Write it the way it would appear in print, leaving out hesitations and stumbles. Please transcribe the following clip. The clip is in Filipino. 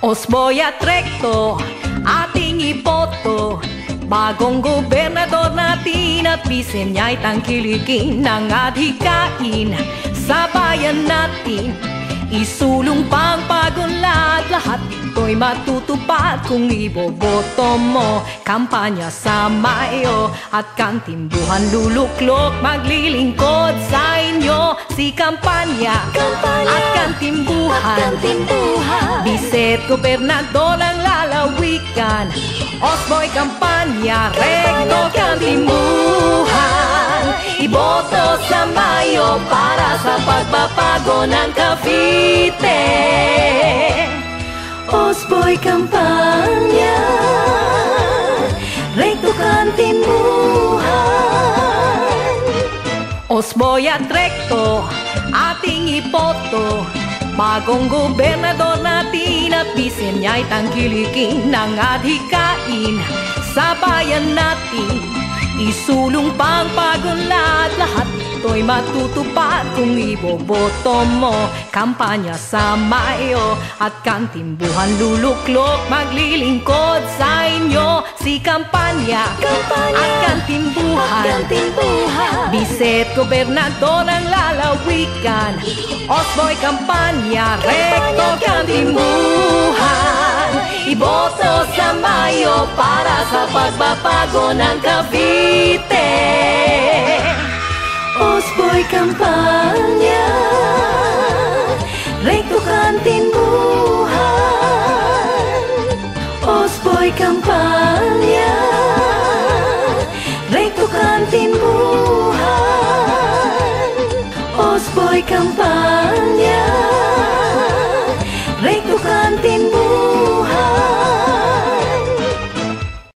Osboy at Recto, ating iboto. Bagong gobernador natin at bise niya'y tangkilikin ng adhikain sa bayan natin. Isulong pang pagunlad, lahat ito'y matutupad kung iboboto mo. Kampanya sa Mayo at kantimbuhan luluklok, maglilingkod sa inyo si kampanya at kantimbuhan. Bise't gobernador ng lalawigan, Osboy kampanya, Recto kantimbuhan. Iboto sa Mayo para sa pagbabago ng Cavite. Osboy kampanya, Recto kantimbuhan. Osboy at Recto, ating iboto. Bagong gobernador natin at bise niya'y tangkilikin ng adhikain sa bayan natin. Isulong pang pagunlad, lahat ito'y matutupad kung iboboto mo. Kampanya sa Mayo at kantimbuhan luluklok, maglilingkod sa inyo si kampanya at kantimbuhan. Bise't gobernador ng lalawigan, Osboy kampanya, Recto kantimbuhan. Iboto sa Mayo para sa pagbabago ng Cavite. Osboy kampanya, Recto kantimbuhan. Osboy kampanya, Recto kantimbuhan. Osboy kampanya.